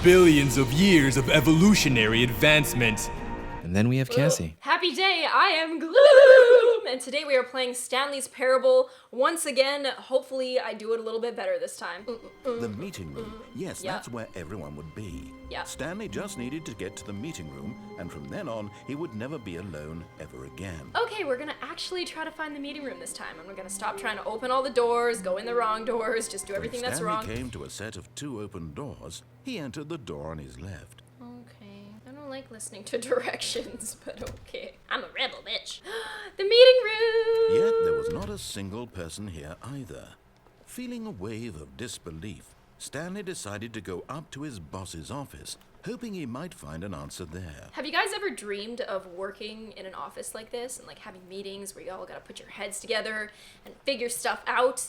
billions of years of evolutionary advancement. And then we have Cassie. Happy day, I am Gloom! And today we are playing Stanley's Parable once again. Hopefully I do it a little bit better this time. The meeting room. Yes, Yeah. that's where everyone would be. Yeah. Stanley just needed to get to the meeting room, and from then on, he would never be alone ever again. Okay, we're gonna actually try to find the meeting room this time. I'm gonna stop trying to open all the doors, go in the wrong doors, just do everything When that's Stanley wrong. came to a set of 2 open doors, he entered the door on his left. Okay, I don't like listening to directions, but okay. I'm a rebel, bitch. The meeting room! Yet there was not a single person here either. Feeling a wave of disbelief, Stanley decided to go up to his boss's office, hoping he might find an answer there. Have you guys ever dreamed of working in an office like this and like having meetings where you all gotta put your heads together and figure stuff out?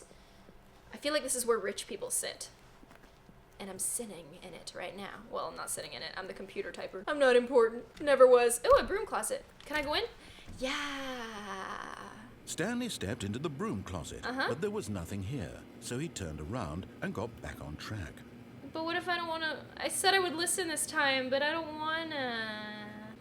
I feel like this is where rich people sit. And I'm sitting in it right now. Well, I'm not sitting in it. I'm the computer typer. I'm not important. Never was. Oh, a broom closet. Can I go in? Yeah. Stanley stepped into the broom closet, but there was nothing here, so he turned around and got back on track. But what if I don't wanna... I said I would listen this time, but I don't wanna...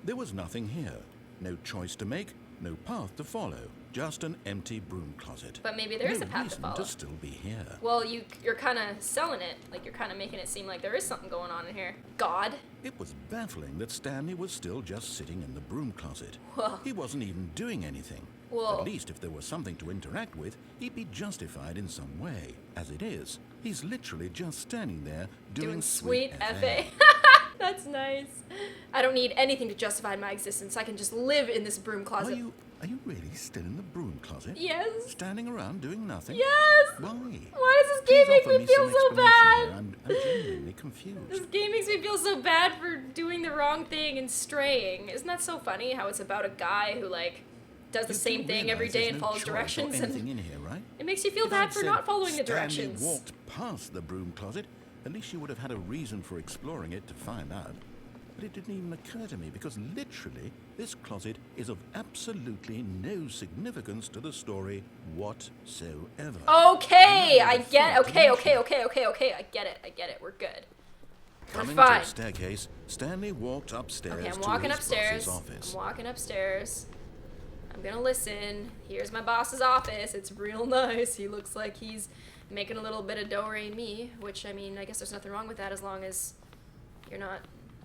There was nothing here. No choice to make, no path to follow. Just an empty broom closet. But maybe there is no a path to reason follow. to still be here. Well, you're kind of selling it. Like, you're kind of making it seem like there is something going on in here. God? It was baffling that Stanley was still just sitting in the broom closet. Whoa. He wasn't even doing anything. Whoa. At least if there was something to interact with, he'd be justified in some way. As it is, he's literally just standing there doing sweet FA. That's nice. I don't need anything to justify my existence. I can just live in this broom closet. Are you really still in the broom closet? Yes. Standing around doing nothing? Yes. Why? Why does this game Please make offer me feel some so explanation bad? here. I'm genuinely confused. This game makes me feel so bad for doing the wrong thing and straying. Isn't that so funny how it's about a guy who, like, does the You same do thing every realize day there's and no follows choice or directions, anything and in here, right? it makes you feel If bad I'd for said not following the Stanley directions. walked past the broom closet, at least you would have had a reason for exploring it to find out. But it didn't even occur to me because literally this closet is of absolutely no significance to the story whatsoever. Okay, I the get. thought to Okay, mention. okay. I get it. We're good. We're Coming fine. to a staircase, Stanley walked upstairs Okay, I'm to walking his upstairs. boss's office. I'm walking upstairs. I'm gonna listen. Here's my boss's office. It's real nice. He looks like he's making a little bit of do-re-mi, which, I mean, I guess there's nothing wrong with that as long as you're not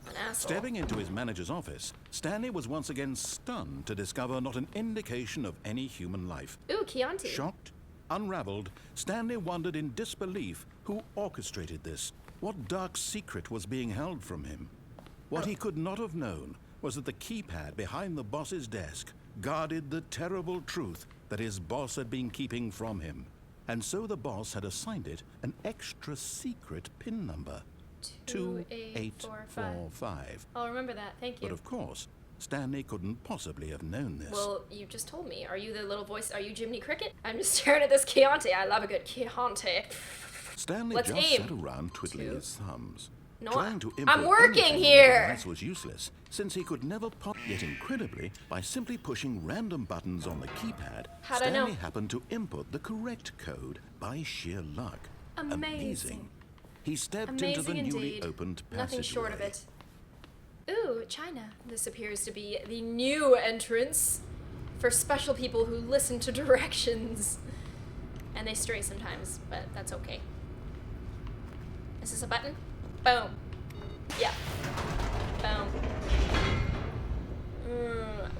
an asshole. Stepping into his manager's office, Stanley was once again stunned to discover not an indication of any human life. Ooh, Chianti. Shocked, unraveled, Stanley wondered in disbelief who orchestrated this. What dark secret was being held from him? What he could not have known was that the keypad behind the boss's desk guarded the terrible truth that his boss had been keeping from him. And so the boss had assigned it an extra secret PIN number. 2845. I'll remember that. Thank you. But of course, Stanley couldn't possibly have known this. Well, you just told me. Are you the little voice? Are you Jiminy Cricket? I'm just staring at this Chianti. I love a good Chianti. Stanley Let's just aim. sat around twiddling Two. his thumbs. No, Trying to I'm input working anything on the here. device was useless, since he could never pop. Yet incredibly, by simply pushing random buttons on the keypad, How'd I know? Stanley happened to input the correct code by sheer luck. Amazing. He stepped into the Amazing newly indeed. opened passageway. Nothing short of it. Ooh, China. This appears to be the new entrance for special people who listen to directions. And they stray sometimes, but that's okay. Is this a button? Boom. Yeah. Boom.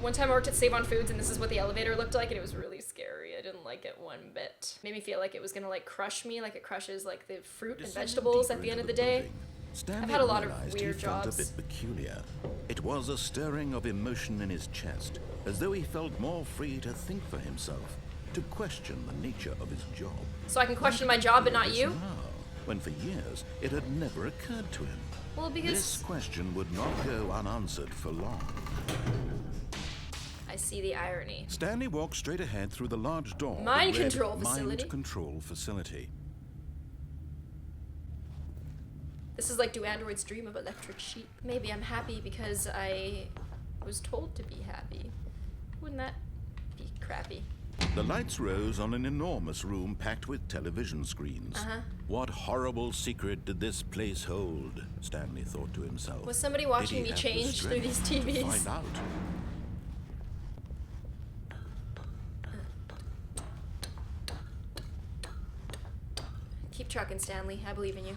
One time I worked at Save on Foods and this is what the elevator looked like and it was really scary. I didn't like it one bit. Made me feel like it was gonna like crush me, like it crushes like the fruit and Descending vegetables deeper at the end into of the day. building, Stanley had a lot of realized weird he felt jobs. a bit peculiar. It was a stirring of emotion in his chest, as though he felt more free to think for himself, to question the nature of his job. So I can question my Why did he job but feel not this you? now, when for years it had never occurred to him. Well, This because question would not go unanswered for long. I see the irony. Stanley walked straight ahead through the large door. that Mind read, control facility? Mind control facility. This is like, do androids dream of electric sheep? Maybe I'm happy because I was told to be happy. Wouldn't that be crappy? The lights rose on an enormous room packed with television screens. What horrible secret did this place hold? Stanley thought to himself. Was somebody Did watching he me have the change through these strength to TVs? find out? Keep trucking, Stanley. I believe in you.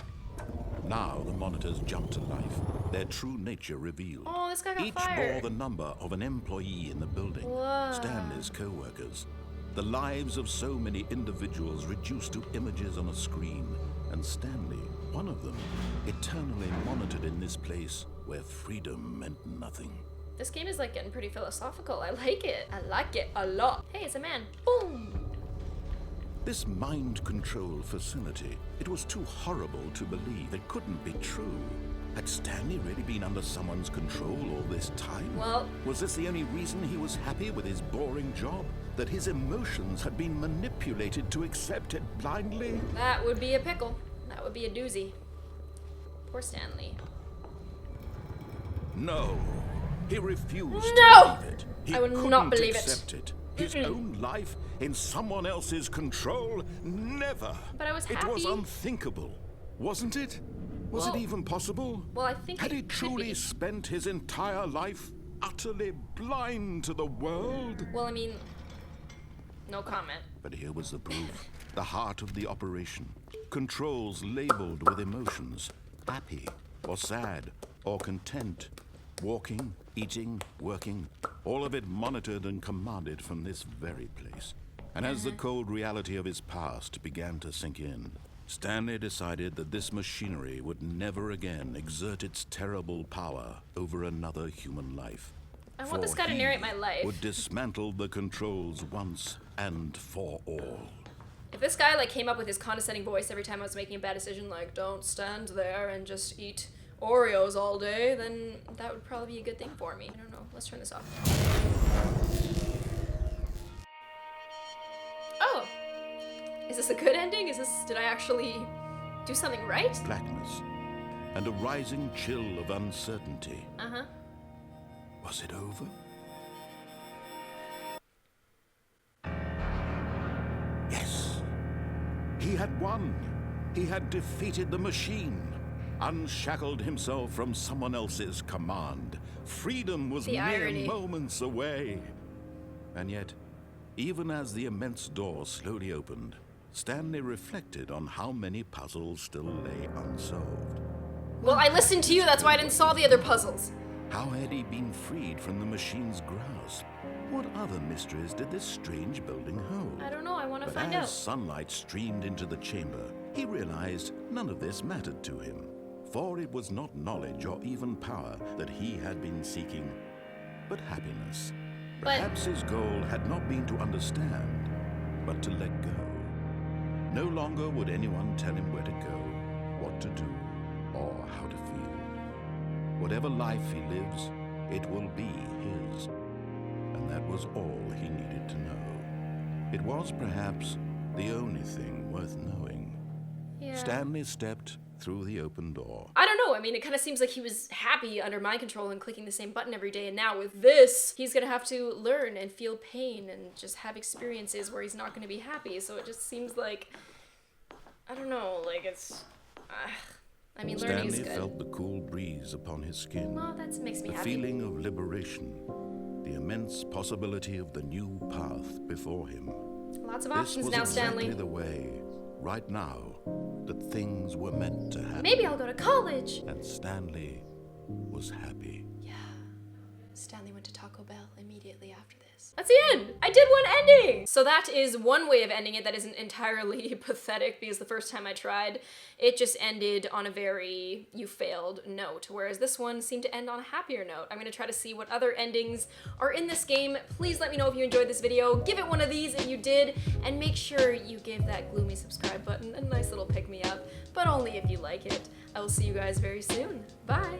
Now the monitors jumped to life, their true nature revealed. Oh, this guy got Each fired. bore the number of an employee in the building, Whoa. Stanley's co-workers. The lives of so many individuals reduced to images on a screen, and Stanley, one of them, eternally monitored in this place where freedom meant nothing. This game is like getting pretty philosophical. I like it. I like it a lot. Hey, it's a man. Boom. This mind control facility, it was too horrible to believe. It couldn't be true. Had Stanley really been under someone's control all this time? Well, Was this the only reason he was happy with his boring job? That his emotions had been manipulated to accept it blindly? that would be a pickle. That would be a doozy. Poor Stanley. No. He refused No! to believe it. He I would couldn't not believe it. accept it. His own life in someone else's control? Never. But I was It was happy. unthinkable, wasn't it? Was Well- it even possible? Well, I think Had it he could truly be. spent his entire life utterly blind to the world? Well, I mean, no comment. But here was the proof. The heart of the operation. Controls labeled with emotions. Happy, or sad, or content. Walking, eating, working. All of it monitored and commanded from this very place. And as the cold reality of his past began to sink in, Stanley decided that this machinery would never again exert its terrible power over another human life. I want this For guy to he narrate my life. would dismantle the controls once and for all. If this guy like came up with his condescending voice every time I was making a bad decision, like don't stand there and just eat Oreos all day, then that would probably be a good thing for me. I don't know. Let's turn this off. Oh, is this a good ending? Did I actually do something right? Blackness and a rising chill of uncertainty. Uh-huh. Was it over? Yes. He had won. He had defeated the machine, unshackled himself from someone else's command. Freedom was The mere irony. moments away. And yet, even as the immense door slowly opened, Stanley reflected on how many puzzles still lay unsolved. Well, I listened to you. That's why I didn't solve the other puzzles. How had he been freed from the machine's grasp? What other mysteries did this strange building hold? I don't know. I want to But find as out. sunlight streamed into the chamber, he realized none of this mattered to him. For it was not knowledge or even power that he had been seeking, but happiness. But- Perhaps his goal had not been to understand, but to let go. No longer would anyone tell him where to go, what to do, or how to feel. Whatever life he lives, it will be his. And that was all he needed to know. It was perhaps the only thing worth knowing. Yeah. Stanley stepped through the open door. I don't know. I mean, it kind of seems like he was happy under mind control and clicking the same button every day. And now with this, he's going to have to learn and feel pain and just have experiences where he's not going to be happy. So it just seems like, I don't know, like it's, I mean, learning is Stanley good. felt the cool breeze upon his skin. Well, that makes me The happy. feeling of liberation. The immense possibility of the new path before him. Lots of This options was now, exactly Stanley. the way, right now, that things were meant to happen. Maybe I'll go to college. And Stanley was happy. Yeah. Stanley went to Taco Bell immediately after this. That's the end! I did one ending! So that is one way of ending it that isn't entirely pathetic, because the first time I tried, it just ended on a very you failed note, whereas this one seemed to end on a happier note. I'm gonna try to see what other endings are in this game. Please let me know if you enjoyed this video. Give it one of these if you did, and make sure you give that gloomy subscribe button a nice little pick-me-up, but only if you like it. I will see you guys very soon. Bye!